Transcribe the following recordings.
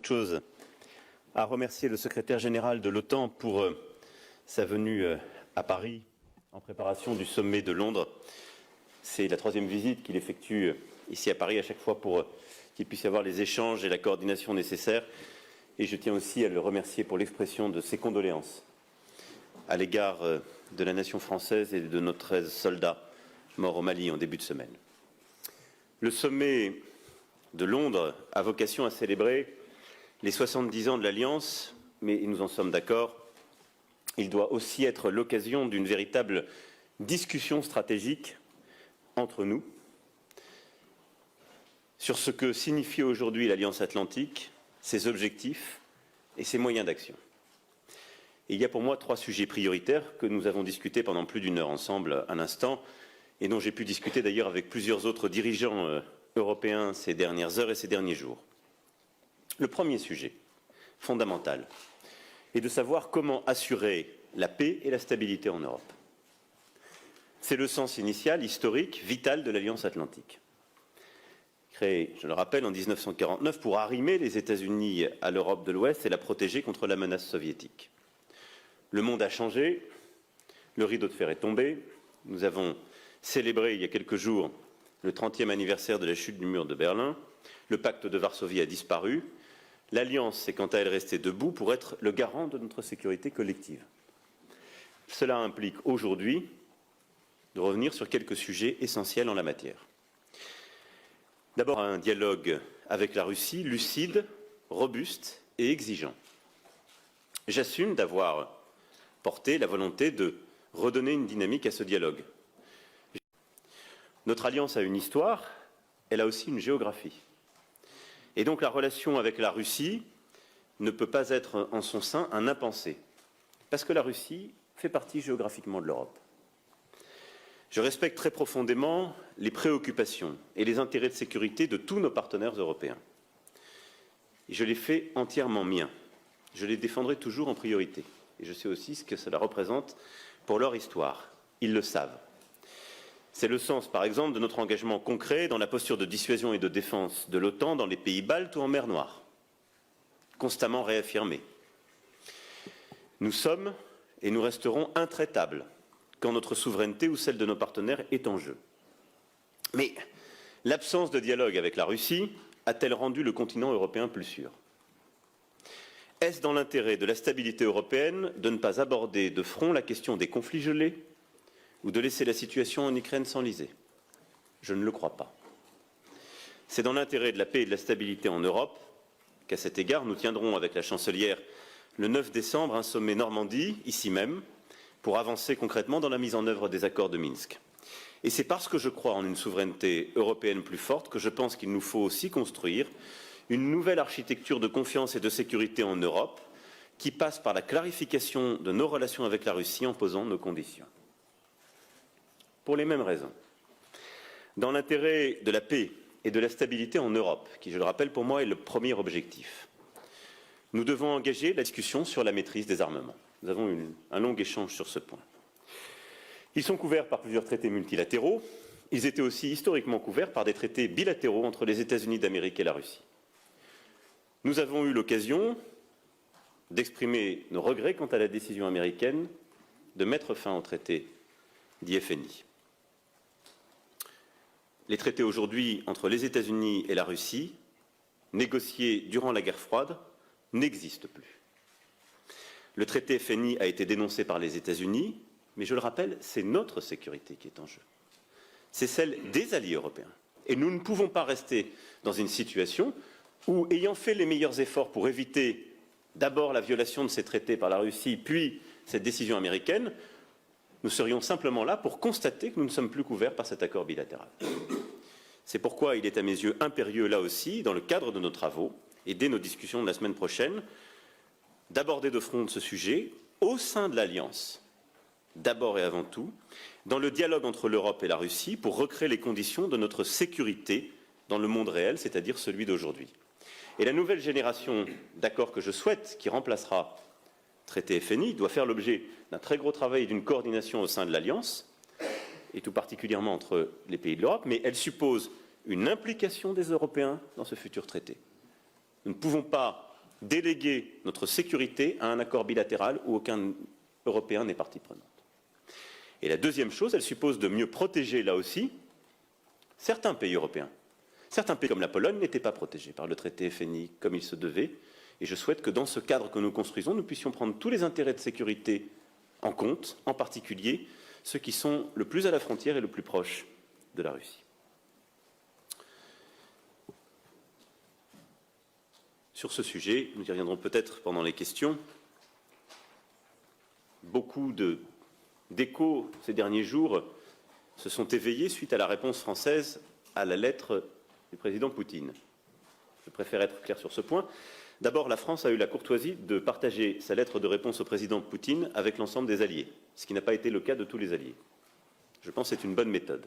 toute chose à remercier le secrétaire général de l'OTAN pour sa venue à Paris en préparation du sommet de Londres. C'est la troisième visite qu'il effectue ici à Paris, à chaque fois pour qu'il puisse y avoir les échanges et la coordination nécessaires. Et je tiens aussi à le remercier pour l'expression de ses condoléances à l'égard de la nation française et de nos 13 soldats morts au Mali en début de semaine. Le sommet de Londres a vocation à célébrer les 70 ans de l'Alliance, mais nous en sommes d'accord, il doit aussi être l'occasion d'une véritable discussion stratégique entre nous sur ce que signifie aujourd'hui l'Alliance Atlantique, ses objectifs et ses moyens d'action. Il y a pour moi 3 sujets prioritaires que nous avons discutés pendant plus d'1 heure ensemble à l'instant et dont j'ai pu discuter d'ailleurs avec plusieurs autres dirigeants européens ces dernières heures et ces derniers jours. Le premier sujet, fondamental, est de savoir comment assurer la paix et la stabilité en Europe. C'est le sens initial, historique, vital de l'Alliance Atlantique. Créée, je le rappelle, en 1949 pour arrimer les États-Unis à l'Europe de l'Ouest et la protéger contre la menace soviétique. Le monde a changé, le rideau de fer est tombé, nous avons célébré il y a quelques jours le 30e anniversaire de la chute du mur de Berlin, le pacte de Varsovie a disparu, l'Alliance est quant à elle restée debout pour être le garant de notre sécurité collective. Cela implique aujourd'hui de revenir sur quelques sujets essentiels en la matière. D'abord, un dialogue avec la Russie lucide, robuste et exigeant. J'assume d'avoir porté la volonté de redonner une dynamique à ce dialogue. Notre alliance a une histoire, elle a aussi une géographie. Et donc la relation avec la Russie ne peut pas être en son sein un impensé, parce que la Russie fait partie géographiquement de l'Europe. Je respecte très profondément les préoccupations et les intérêts de sécurité de tous nos partenaires européens. Et je les fais entièrement miens. Je les défendrai toujours en priorité. Et je sais aussi ce que cela représente pour leur histoire. Ils le savent. C'est le sens, par exemple, de notre engagement concret dans la posture de dissuasion et de défense de l'OTAN dans les pays baltes ou en mer Noire, constamment réaffirmé. Nous sommes et nous resterons intraitables quand notre souveraineté ou celle de nos partenaires est en jeu. Mais l'absence de dialogue avec la Russie a-t-elle rendu le continent européen plus sûr? Est-ce dans l'intérêt de la stabilité européenne de ne pas aborder de front la question des conflits gelés ou de laisser la situation en Ukraine s'enliser? Je ne le crois pas. C'est dans l'intérêt de la paix et de la stabilité en Europe qu'à cet égard, nous tiendrons avec la chancelière le 9 décembre un sommet Normandie, ici même, pour avancer concrètement dans la mise en œuvre des accords de Minsk. Et c'est parce que je crois en une souveraineté européenne plus forte que je pense qu'il nous faut aussi construire une nouvelle architecture de confiance et de sécurité en Europe qui passe par la clarification de nos relations avec la Russie en posant nos conditions. Pour les mêmes raisons, dans l'intérêt de la paix et de la stabilité en Europe, qui, je le rappelle, pour moi est le premier objectif, nous devons engager la discussion sur la maîtrise des armements. Nous avons eu un long échange sur ce point. Ils sont couverts par plusieurs traités multilatéraux. Ils étaient aussi historiquement couverts par des traités bilatéraux entre les États-Unis d'Amérique et la Russie. Nous avons eu l'occasion d'exprimer nos regrets quant à la décision américaine de mettre fin au traité d'IFNI. Les traités aujourd'hui entre les États-Unis et la Russie, négociés durant la guerre froide, n'existent plus. Le traité FNI a été dénoncé par les États-Unis, mais je le rappelle, c'est notre sécurité qui est en jeu. C'est celle des alliés européens. Et nous ne pouvons pas rester dans une situation où, ayant fait les meilleurs efforts pour éviter d'abord la violation de ces traités par la Russie, puis cette décision américaine, nous serions simplement là pour constater que nous ne sommes plus couverts par cet accord bilatéral. C'est pourquoi il est à mes yeux impérieux, là aussi, dans le cadre de nos travaux et dès nos discussions de la semaine prochaine, d'aborder de front ce sujet au sein de l'Alliance, d'abord et avant tout, dans le dialogue entre l'Europe et la Russie pour recréer les conditions de notre sécurité dans le monde réel, c'est-à-dire celui d'aujourd'hui. Et la nouvelle génération d'accords que je souhaite, qui remplacera le traité FNI, doit faire l'objet d'un très gros travail et d'une coordination au sein de l'Alliance, et tout particulièrement entre les pays de l'Europe, mais elle suppose une implication des Européens dans ce futur traité. Nous ne pouvons pas déléguer notre sécurité à un accord bilatéral où aucun Européen n'est partie prenante. Et la deuxième chose, elle suppose de mieux protéger, là aussi, certains pays européens. Certains pays comme la Pologne n'étaient pas protégés par le traité FNI comme il se devait. Et je souhaite que dans ce cadre que nous construisons, nous puissions prendre tous les intérêts de sécurité en compte, en particulier ceux qui sont le plus à la frontière et le plus proches de la Russie. Sur ce sujet, nous y reviendrons peut-être pendant les questions. Beaucoup d'échos ces derniers jours se sont éveillés suite à la réponse française à la lettre du président Poutine. Je préfère être clair sur ce point. D'abord, la France a eu la courtoisie de partager sa lettre de réponse au président Poutine avec l'ensemble des alliés, ce qui n'a pas été le cas de tous les alliés. Je pense que c'est une bonne méthode.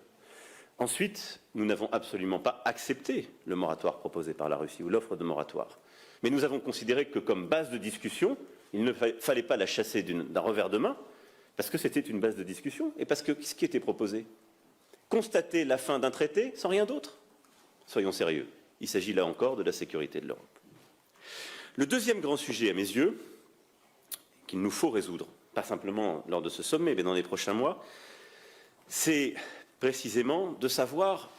Ensuite, nous n'avons absolument pas accepté le moratoire proposé par la Russie ou l'offre de moratoire. Mais nous avons considéré que comme base de discussion, il ne fallait pas la chasser d'un revers de main, parce que c'était une base de discussion et parce que ce qui était proposé, constater la fin d'un traité sans rien d'autre. Soyons sérieux, il s'agit là encore de la sécurité de l'Europe. Le deuxième grand sujet à mes yeux, qu'il nous faut résoudre, pas simplement lors de ce sommet, mais dans les prochains mois, c'est précisément de savoir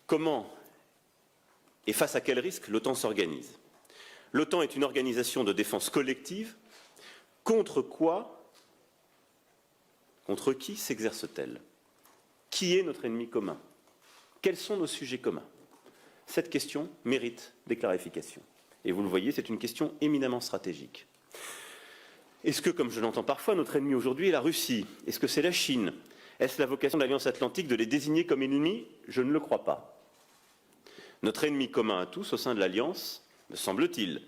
comment et face à quel risque l'OTAN s'organise. L'OTAN est une organisation de défense collective. Contre quoi, contre qui s'exerce-t-elle? Qui est notre ennemi commun? Quels sont nos sujets communs? Cette question mérite des clarifications. Et vous le voyez, c'est une question éminemment stratégique. Est-ce que, comme je l'entends parfois, notre ennemi aujourd'hui est la Russie? Est-ce que c'est la Chine? Est-ce la vocation de l'Alliance Atlantique de les désigner comme ennemis? Je ne le crois pas. Notre ennemi commun à tous au sein de l'Alliance, me semble-t-il,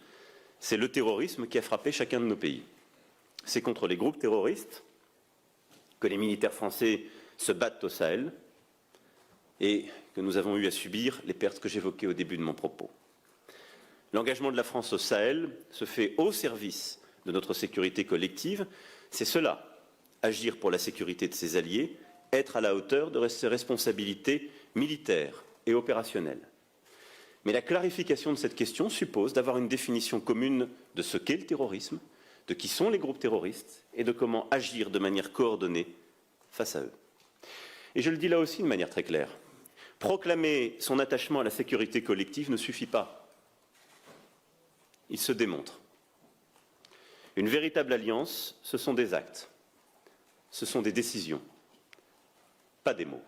c'est le terrorisme qui a frappé chacun de nos pays. C'est contre les groupes terroristes que les militaires français se battent au Sahel et que nous avons eu à subir les pertes que j'évoquais au début de mon propos. L'engagement de la France au Sahel se fait au service de notre sécurité collective. C'est cela, agir pour la sécurité de ses alliés, être à la hauteur de ses responsabilités militaires et opérationnelles. Mais la clarification de cette question suppose d'avoir une définition commune de ce qu'est le terrorisme, de qui sont les groupes terroristes et de comment agir de manière coordonnée face à eux. Et je le dis là aussi de manière très claire. Proclamer son attachement à la sécurité collective ne suffit pas. Il se démontre. Une véritable alliance, ce sont des actes, ce sont des décisions, pas des mots.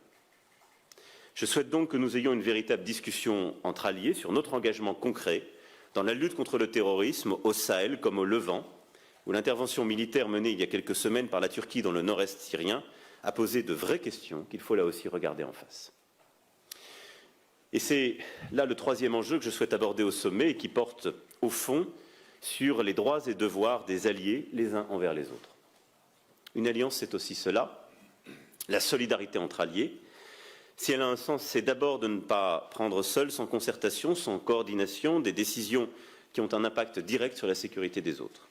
Je souhaite donc que nous ayons une véritable discussion entre alliés sur notre engagement concret dans la lutte contre le terrorisme au Sahel comme au Levant, où l'intervention militaire menée il y a quelques semaines par la Turquie dans le nord-est syrien a posé de vraies questions qu'il faut là aussi regarder en face. Et c'est là le troisième enjeu que je souhaite aborder au sommet et qui porte au fond sur les droits et devoirs des alliés les uns envers les autres. Une alliance, c'est aussi cela, la solidarité entre alliés. Si elle a un sens, c'est d'abord de ne pas prendre seul, sans concertation, sans coordination, des décisions qui ont un impact direct sur la sécurité des autres.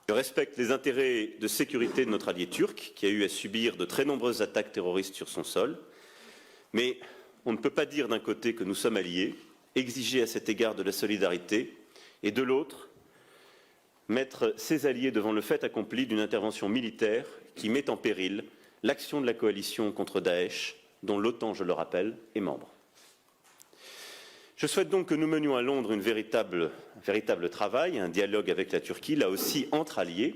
Je respecte les intérêts de sécurité de notre allié turc, qui a eu à subir de très nombreuses attaques terroristes sur son sol. Mais on ne peut pas dire d'un côté que nous sommes alliés, exiger à cet égard de la solidarité, et de l'autre, mettre ses alliés devant le fait accompli d'une intervention militaire qui met en péril l'action de la coalition contre Daesh, dont l'OTAN, je le rappelle, est membre. Je souhaite donc que nous menions à Londres un véritable travail, un dialogue avec la Turquie, là aussi entre alliés,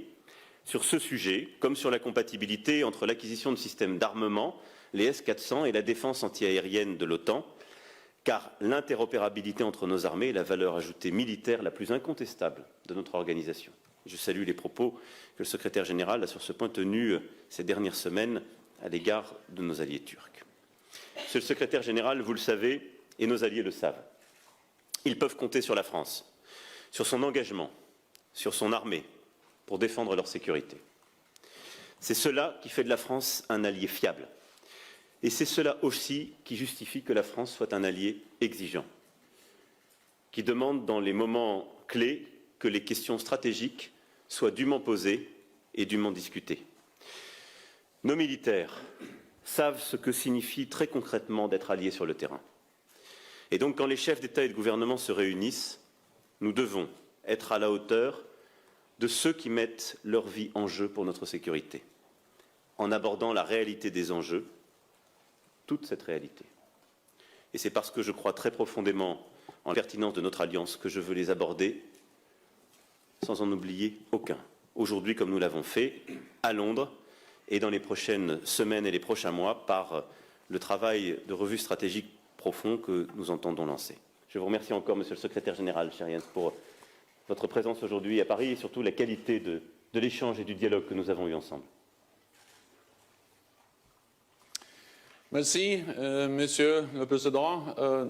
sur ce sujet, comme sur la compatibilité entre l'acquisition de systèmes d'armement, les S-400 et la défense antiaérienne de l'OTAN, car l'interopérabilité entre nos armées est la valeur ajoutée militaire la plus incontestable de notre organisation. Je salue les propos que le secrétaire général a sur ce point tenus ces dernières semaines à l'égard de nos alliés turcs. Monsieur le secrétaire général, vous le savez, et nos alliés le savent. Ils peuvent compter sur la France, sur son engagement, sur son armée, pour défendre leur sécurité. C'est cela qui fait de la France un allié fiable. Et c'est cela aussi qui justifie que la France soit un allié exigeant, qui demande dans les moments clés que les questions stratégiques soient dûment posées et dûment discutées. Nos militaires savent ce que signifie très concrètement d'être alliés sur le terrain. Et donc, quand les chefs d'État et de gouvernement se réunissent, nous devons être à la hauteur de ceux qui mettent leur vie en jeu pour notre sécurité, en abordant la réalité des enjeux, toute cette réalité. Et c'est parce que je crois très profondément en la pertinence de notre alliance que je veux les aborder sans en oublier aucun. Aujourd'hui, comme nous l'avons fait, à Londres et dans les prochaines semaines et les prochains mois, par le travail de revue stratégique profond que nous entendons lancer. Je vous remercie encore, Monsieur le Secrétaire général, cher Jens, pour votre présence aujourd'hui à Paris et surtout la qualité de l'échange et du dialogue que nous avons eu ensemble. Merci, Monsieur le Président.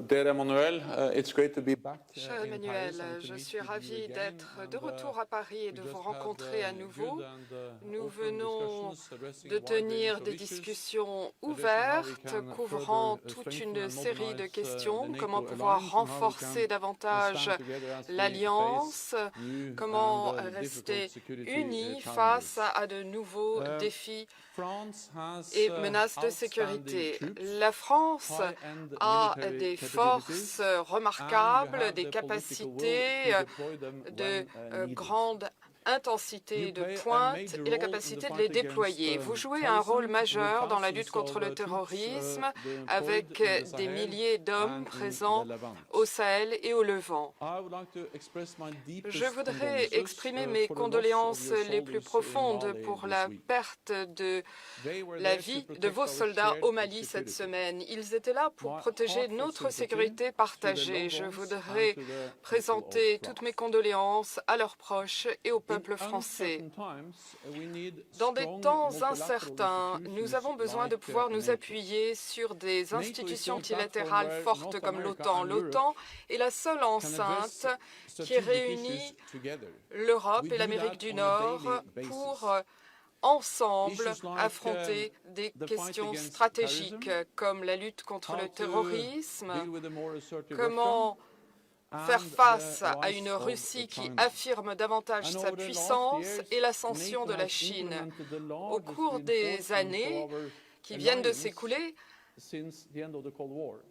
Dear Emmanuel, it's great to be back. Cher Emmanuel, je suis ravi d'être de retour à Paris et de vous rencontrer à nouveau. Nous venons de tenir des discussions ouvertes couvrant toute une série de questions. Comment pouvoir renforcer davantage l'alliance, comment rester unis face à de nouveaux défis et menaces de sécurité. La France a des forces remarquables, des capacités de grande intensité de pointe et la capacité de les déployer. Vous jouez un rôle majeur dans la lutte contre le terrorisme avec des milliers d'hommes présents au Sahel et au Levant. Je voudrais exprimer mes condoléances les plus profondes pour la perte de la vie de vos soldats au Mali cette semaine. Ils étaient là pour protéger notre sécurité partagée. Je voudrais présenter toutes mes condoléances à leurs proches et au peuple français. Dans des temps incertains, nous avons besoin de pouvoir nous appuyer sur des institutions multilatérales fortes comme l'OTAN. L'OTAN est la seule enceinte qui réunit l'Europe et l'Amérique du Nord pour ensemble affronter des questions stratégiques comme la lutte contre le terrorisme, comment faire face à une Russie qui affirme davantage sa puissance et l'ascension de la Chine. Au cours des années qui viennent de s'écouler,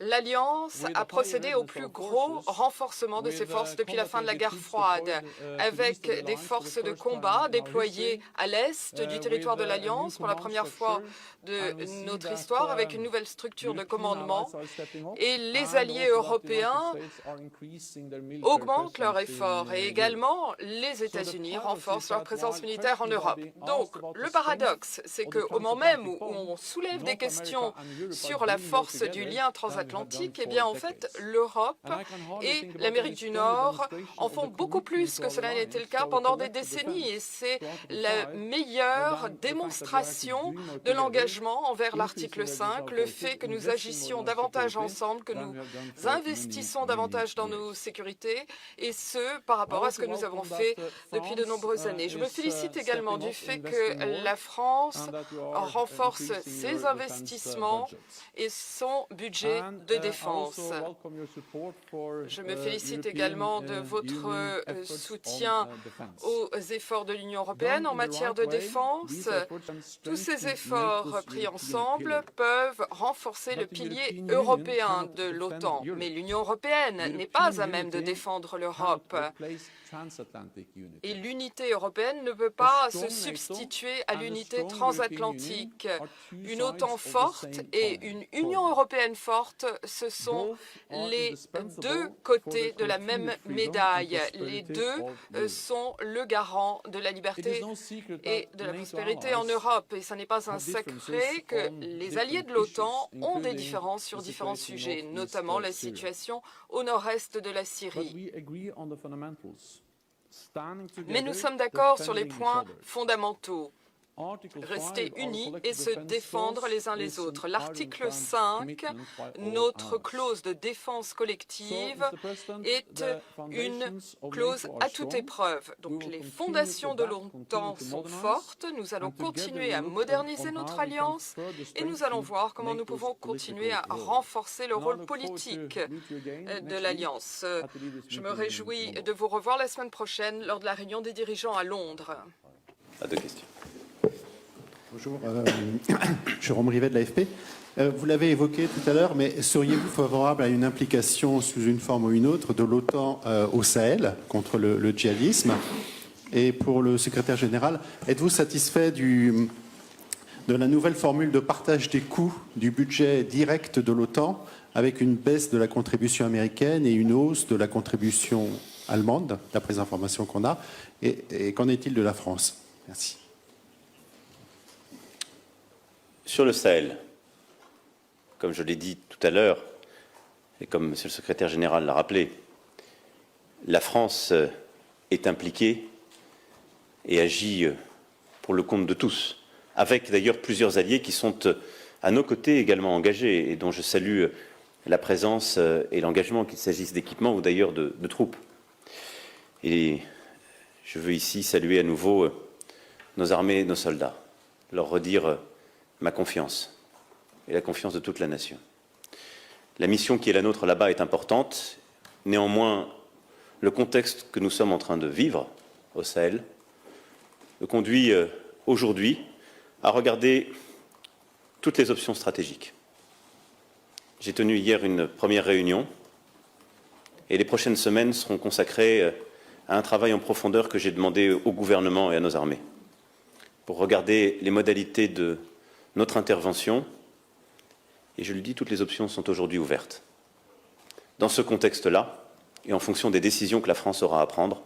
l'Alliance a procédé au plus gros renforcement de ses forces depuis la fin de la guerre froide, avec des forces de combat déployées à l'est du territoire de l'Alliance pour la première fois de notre histoire, avec une nouvelle structure de commandement. Et les alliés européens augmentent leurs efforts et également les États-Unis renforcent leur présence militaire en Europe. Donc, le paradoxe, c'est qu'au moment même où on soulève des questions sur la force du lien transatlantique, eh bien, en fait, l'Europe et l'Amérique du Nord en font beaucoup plus que cela n'était le cas pendant des décennies. Et c'est la meilleure démonstration de l'engagement envers l'article 5, le fait que nous agissions davantage ensemble, que nous investissons davantage dans nos sécurités, et ce, par rapport à ce que nous avons fait depuis de nombreuses années. Je me félicite également du fait que la France renforce ses investissements et son budget de défense. Je me félicite également de votre soutien aux efforts de l'Union européenne en matière de défense. Tous ces efforts pris ensemble peuvent renforcer le pilier européen de l'OTAN. Mais l'Union européenne n'est pas à même de défendre l'Europe. Et l'unité européenne ne peut pas se substituer à l'unité transatlantique. Une OTAN forte et une Union européenne forte, ce sont les deux côtés de la même médaille. Les deux sont le garant de la liberté et de la prospérité en Europe. Et ce n'est pas un secret que les alliés de l'OTAN ont des différences sur différents sujets, notamment la situation au nord-est de la Syrie. Mais nous sommes d'accord sur les points fondamentaux. Rester unis et se défendre les uns les autres. L'article 5, notre clause de défense collective, est une clause à toute épreuve. Donc les fondations de l'OTAN sont fortes. Nous allons continuer à moderniser notre alliance et nous allons voir comment nous pouvons continuer à renforcer le rôle politique de l'alliance. Je me réjouis de vous revoir la semaine prochaine lors de la réunion des dirigeants à Londres. À deux questions. Bonjour, Jérôme Rivet de l'AFP. Vous l'avez évoqué tout à l'heure, mais seriez-vous favorable à une implication sous une forme ou une autre de l'OTAN au Sahel contre le djihadisme? Et pour le secrétaire général, êtes-vous satisfait de la nouvelle formule de partage des coûts du budget direct de l'OTAN avec une baisse de la contribution américaine et une hausse de la contribution allemande, d'après les informations qu'on a? Et qu'en est-il de la France? Merci. Sur le Sahel, comme je l'ai dit tout à l'heure, et comme Monsieur le secrétaire général l'a rappelé, la France est impliquée et agit pour le compte de tous, avec d'ailleurs plusieurs alliés qui sont à nos côtés également engagés et dont je salue la présence et l'engagement, qu'il s'agisse d'équipements ou d'ailleurs de troupes. Et je veux ici saluer à nouveau nos armées et nos soldats, leur redire ma confiance et la confiance de toute la nation. La mission qui est la nôtre là-bas est importante. Néanmoins, le contexte que nous sommes en train de vivre au Sahel me conduit aujourd'hui à regarder toutes les options stratégiques. J'ai tenu hier une première réunion et les prochaines semaines seront consacrées à un travail en profondeur que j'ai demandé au gouvernement et à nos armées pour regarder les modalités de notre intervention. Et je le dis, toutes les options sont aujourd'hui ouvertes. Dans ce contexte-là, et en fonction des décisions que la France aura à prendre,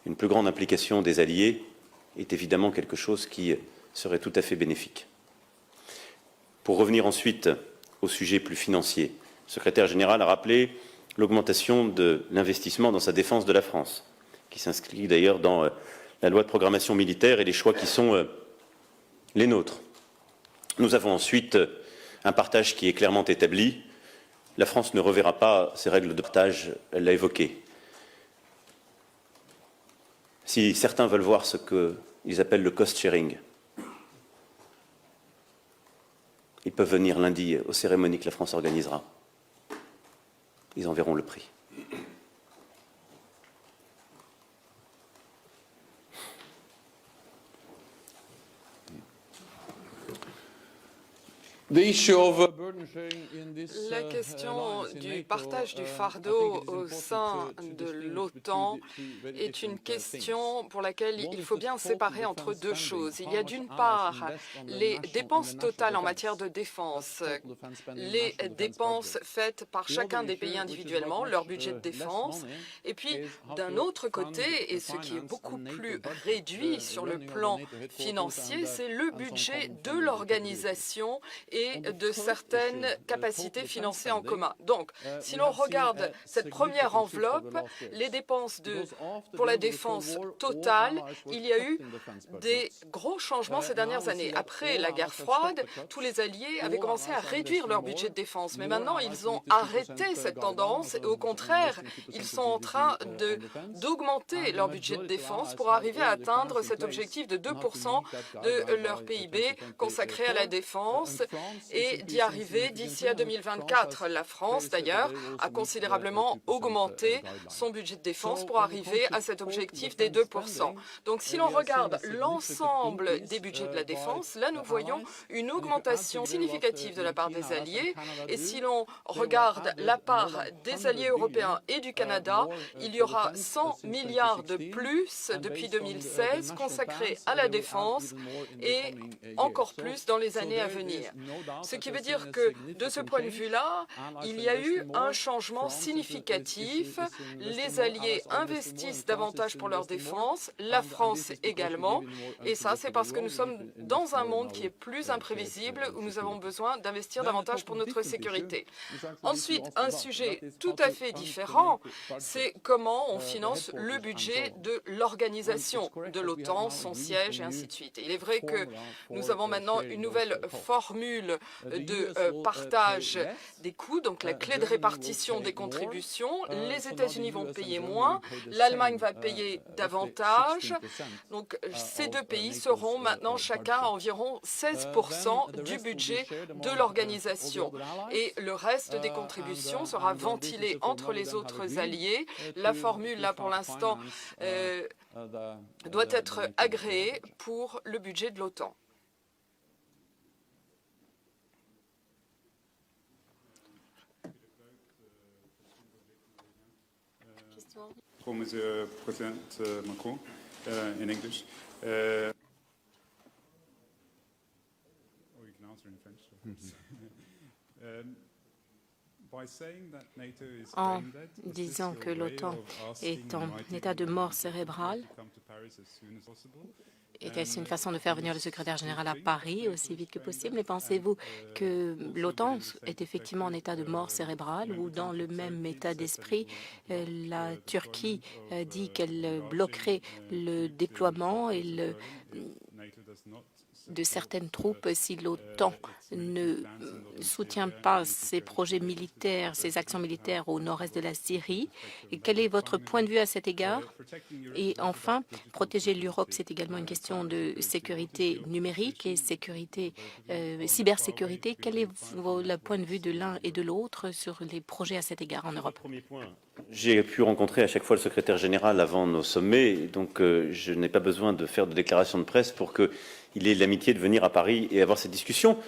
une plus grande implication des alliés est évidemment quelque chose qui serait tout à fait bénéfique. Pour revenir ensuite au sujet plus financier, le secrétaire général a rappelé l'augmentation de l'investissement dans sa défense de la France, qui s'inscrit d'ailleurs dans la loi de programmation militaire et les choix qui sont les nôtres. Nous avons ensuite un partage qui est clairement établi. La France ne reverra pas ses règles de partage, elle l'a évoqué. Si certains veulent voir ce qu'ils appellent le cost sharing, ils peuvent venir lundi aux cérémonies que la France organisera. Ils en verront le prix. La question du partage du fardeau au sein de l'OTAN est une question pour laquelle il faut bien séparer entre deux choses. Il y a d'une part les dépenses totales en matière de défense, les dépenses faites par chacun des pays individuellement, leur budget de défense, et puis d'un autre côté, et ce qui est beaucoup plus réduit sur le plan financier, c'est le budget de l'organisation et de certaines capacités financées en commun. Donc, si l'on regarde cette première enveloppe, les dépenses pour la défense totale, il y a eu des gros changements ces dernières années. Après la guerre froide, tous les alliés avaient commencé à réduire leur budget de défense. Mais maintenant, ils ont arrêté cette tendance et au contraire, ils sont en train d'augmenter leur budget de défense pour arriver à atteindre cet objectif de 2% de leur PIB consacré à la défense et d'y arriver d'ici à 2024. La France, d'ailleurs, a considérablement augmenté son budget de défense pour arriver à cet objectif des 2%. Donc, si l'on regarde l'ensemble des budgets de la défense, là, nous voyons une augmentation significative de la part des alliés. Et si l'on regarde la part des alliés européens et du Canada, il y aura 100 milliards de plus depuis 2016 consacrés à la défense et encore plus dans les années à venir. Ce qui veut dire que, de ce point de vue-là, il y a eu un changement significatif. Les alliés investissent davantage pour leur défense, la France également, et ça, c'est parce que nous sommes dans un monde qui est plus imprévisible, où nous avons besoin d'investir davantage pour notre sécurité. Ensuite, un sujet tout à fait différent, c'est comment on finance le budget de l'organisation de l'OTAN, son siège et ainsi de suite. Et il est vrai que nous avons maintenant une nouvelle formule de partage des coûts, donc la clé de répartition des contributions. Les États-Unis vont payer moins, l'Allemagne va payer davantage. Donc ces deux pays seront maintenant chacun à environ 16% du budget de l'organisation. Et le reste des contributions sera ventilé entre les autres alliés. La formule, là, pour l'instant, doit être agréée pour le budget de l'OTAN. For Monsieur President Macron, in English. Or you can answer in French. By saying that NATO is En brain dead, is this disant your que way l'OTAN of asking est en United état de Kingdom mort cérébrale, to come to Paris as soon as possible? est-ce une façon de faire venir le secrétaire général à Paris aussi vite que possible? Et pensez-vous que l'OTAN est effectivement en état de mort cérébrale ou dans le même état d'esprit, la Turquie dit qu'elle bloquerait le déploiement et de certaines troupes si l'OTAN ne soutient pas ses projets militaires, ses actions militaires au nord-est de la Syrie. Et quel est votre point de vue à cet égard? Et enfin, protéger l'Europe, c'est également une question de sécurité numérique et sécurité, cybersécurité. Quel est le point de vue de l'un et de l'autre sur les projets à cet égard en Europe? Premier point. J'ai pu rencontrer à chaque fois le secrétaire général avant nos sommets, donc je n'ai pas besoin de faire de déclaration de presse pour qu'il ait l'amitié de venir à Paris et avoir cette discussion.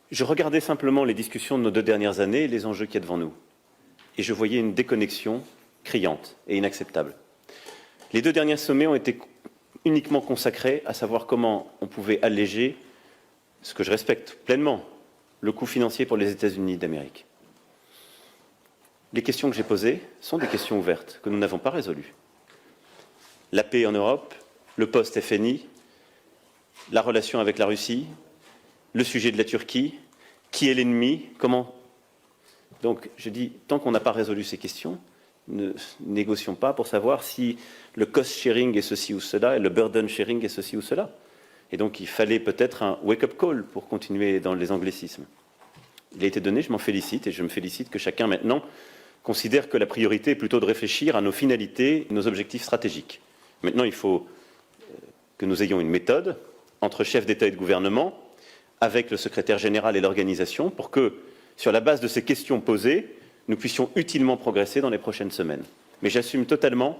Je regardais simplement les discussions de nos 2 dernières années et les enjeux qu'il y a devant nous. Et je voyais une déconnexion criante et inacceptable. Les 2 derniers sommets ont été uniquement consacrés à savoir comment on pouvait alléger, ce que je respecte pleinement, le coût financier pour les États-Unis d'Amérique. Les questions que j'ai posées sont des questions ouvertes, que nous n'avons pas résolues. La paix en Europe, le post-FNI, la relation avec la Russie, le sujet de la Turquie, qui est l'ennemi, comment... Donc, je dis, tant qu'on n'a pas résolu ces questions, ne négocions pas pour savoir si le cost sharing est ceci ou cela et le burden sharing est ceci ou cela. Et donc, il fallait peut-être un wake-up call pour continuer dans les anglicismes. Il a été donné, je m'en félicite, et je me félicite que chacun maintenant considère que la priorité est plutôt de réfléchir à nos finalités, nos objectifs stratégiques. Maintenant, il faut que nous ayons une méthode entre chefs d'État et de gouvernement, avec le secrétaire général et l'organisation, pour que, sur la base de ces questions posées, nous puissions utilement progresser dans les prochaines semaines. Mais j'assume totalement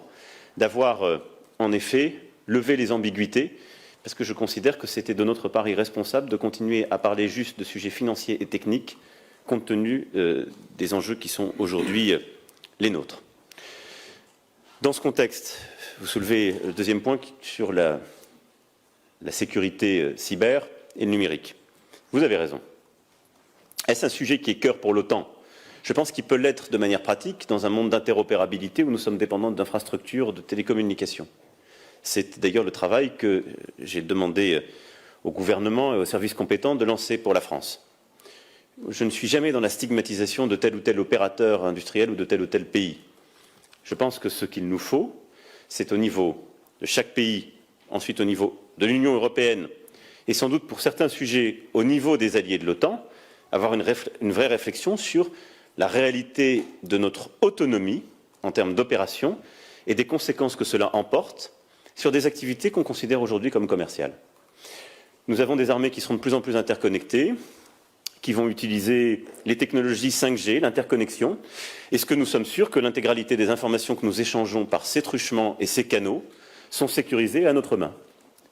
d'avoir, en effet, levé les ambiguïtés, parce que je considère que c'était de notre part irresponsable de continuer à parler juste de sujets financiers et techniques, compte tenu des enjeux qui sont aujourd'hui les nôtres. Dans ce contexte, vous soulevez le deuxième point sur la sécurité cyber et le numérique. Vous avez raison. Est-ce un sujet qui est cœur pour l'OTAN? Je pense qu'il peut l'être de manière pratique dans un monde d'interopérabilité où nous sommes dépendants d'infrastructures de télécommunications. C'est d'ailleurs le travail que j'ai demandé au gouvernement et aux services compétents de lancer pour la France. Je ne suis jamais dans la stigmatisation de tel ou tel opérateur industriel ou de tel pays. Je pense que ce qu'il nous faut, c'est au niveau de chaque pays, ensuite au niveau de l'Union européenne, et sans doute pour certains sujets au niveau des alliés de l'OTAN, avoir une vraie réflexion sur la réalité de notre autonomie en termes d'opération et des conséquences que cela emporte sur des activités qu'on considère aujourd'hui comme commerciales. Nous avons des armées qui sont de plus en plus interconnectées, qui vont utiliser les technologies 5G, l'interconnexion. Est-ce que nous sommes sûrs que l'intégralité des informations que nous échangeons par ces truchements et ces canaux sont sécurisées à notre main?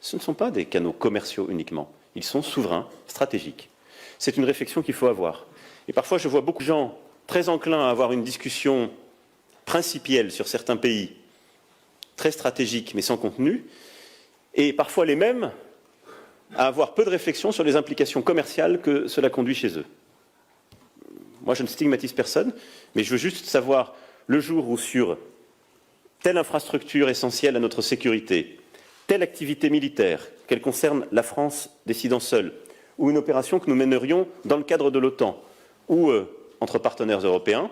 Ce ne sont pas des canaux commerciaux uniquement, ils sont souverains, stratégiques. C'est une réflexion qu'il faut avoir. Et parfois, je vois beaucoup de gens très enclins à avoir une discussion principielle sur certains pays, très stratégique mais sans contenu, et parfois les mêmes à avoir peu de réflexion sur les implications commerciales que cela conduit chez eux. Moi, je ne stigmatise personne, mais je veux juste savoir le jour où sur telle infrastructure essentielle à notre sécurité, telle activité militaire, qu'elle concerne la France décidant seule, ou une opération que nous mènerions dans le cadre de l'OTAN, ou entre partenaires européens,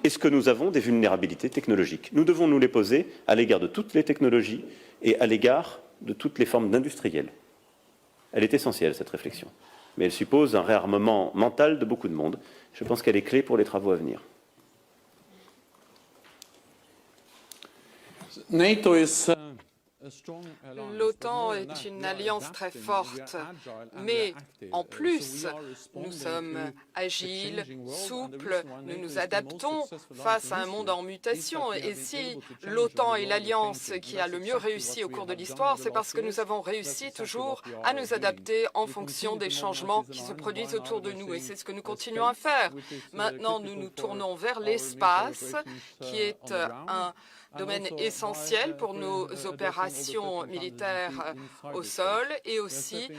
est-ce que nous avons des vulnérabilités technologiques? Nous devons nous les poser à l'égard de toutes les technologies et à l'égard de toutes les formes d'industriels. Elle est essentielle, cette réflexion. Mais elle suppose un réarmement mental de beaucoup de monde. Je pense qu'elle est clé pour les travaux à venir. NATO is L'OTAN est une alliance très forte, mais en plus, nous sommes agiles, souples, nous nous adaptons face à un monde en mutation. Et si l'OTAN est l'alliance qui a le mieux réussi au cours de l'histoire, c'est parce que nous avons réussi toujours à nous adapter en fonction des changements qui se produisent autour de nous. Et c'est ce que nous continuons à faire. Maintenant, nous nous tournons vers l'espace, qui est un domaine essentiel pour nos opérations militaires au sol et aussi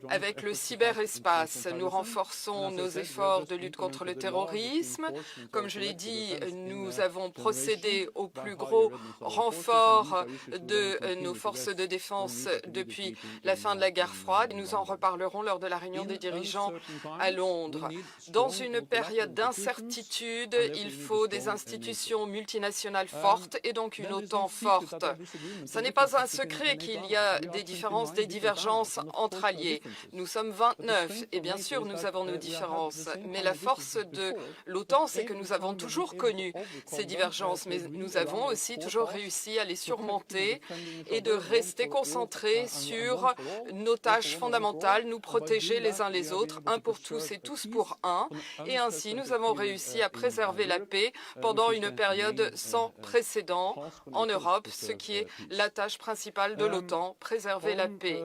avec le cyberespace. Nous renforçons nos efforts de lutte contre le terrorisme. Comme je l'ai dit, nous avons procédé au plus gros renfort de nos forces de défense depuis la fin de la guerre froide. Nous en reparlerons lors de la réunion des dirigeants à Londres. Dans une période d'incertitude, il faut des institutions multinationales fortes et donc une OTAN forte. Ce n'est pas un secret qu'il y a des différences, des divergences entre alliés. Nous sommes 29 et bien sûr nous avons nos différences. Mais la force de l'OTAN, c'est que nous avons toujours connu ces divergences, mais nous avons aussi toujours réussi à les surmonter et de rester concentrés sur nos tâches fondamentales, nous protéger les uns les autres, un pour tous et tous pour un. Et ainsi, nous avons réussi à préserver la paix pendant une période sans précédent en Europe, ce qui est la tâche principale de l'OTAN, préserver la paix.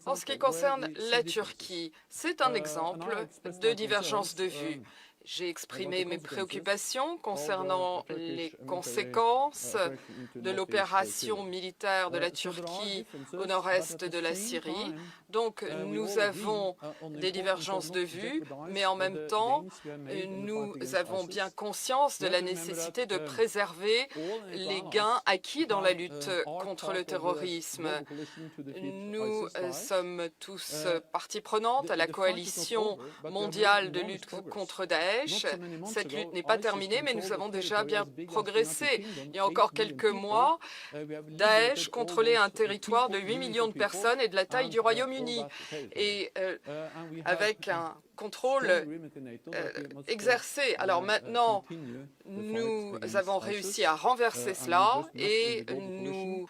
En ce qui concerne la Turquie, c'est un exemple de divergence de vues. J'ai exprimé mes préoccupations concernant les conséquences de l'opération militaire de la Turquie au nord-est de la Syrie. Donc, nous avons des divergences de vues, mais en même temps, nous avons bien conscience de la nécessité de préserver les gains acquis dans la lutte contre le terrorisme. Nous sommes tous partie prenante à la coalition mondiale de lutte contre Daesh. Cette lutte n'est pas terminée, mais nous avons déjà bien progressé. Il y a encore quelques mois, Daesh contrôlait un territoire de 8 millions de personnes et de la taille du Royaume-Uni. Et avec un contrôle exercé. Alors maintenant, nous avons réussi à renverser cela et nous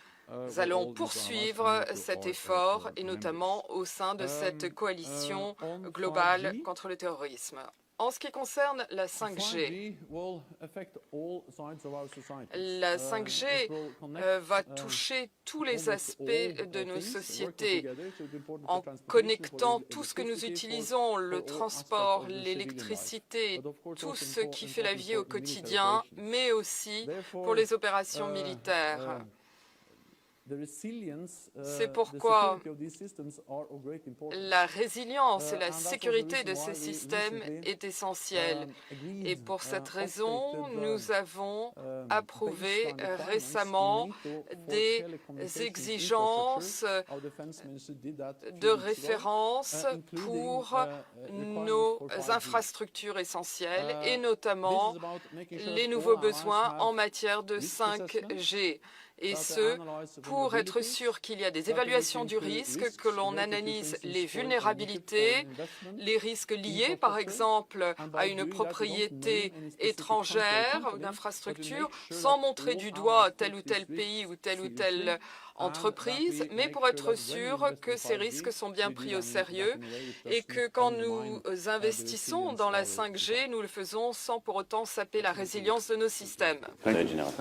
allons poursuivre cet effort, et notamment au sein de cette coalition globale contre le terrorisme. En ce qui concerne la 5G, la 5G va toucher tous les aspects de nos sociétés en connectant tout ce que nous utilisons, le transport, l'électricité, tout ce qui fait la vie au quotidien, mais aussi pour les opérations militaires. C'est pourquoi la résilience et la sécurité de ces systèmes est essentielle. Et pour cette raison, nous avons approuvé récemment des exigences de référence pour nos infrastructures essentielles et notamment les nouveaux besoins en matière de 5G. Et ce, pour être sûr qu'il y a des évaluations du risque, que l'on analyse les vulnérabilités, les risques liés, par exemple, à une propriété étrangère, une infrastructure, sans montrer du doigt tel ou tel pays ou telle entreprise, mais pour être sûr que ces risques sont bien pris au sérieux et que quand nous investissons dans la 5G, nous le faisons sans pour autant saper la résilience de nos systèmes. Général.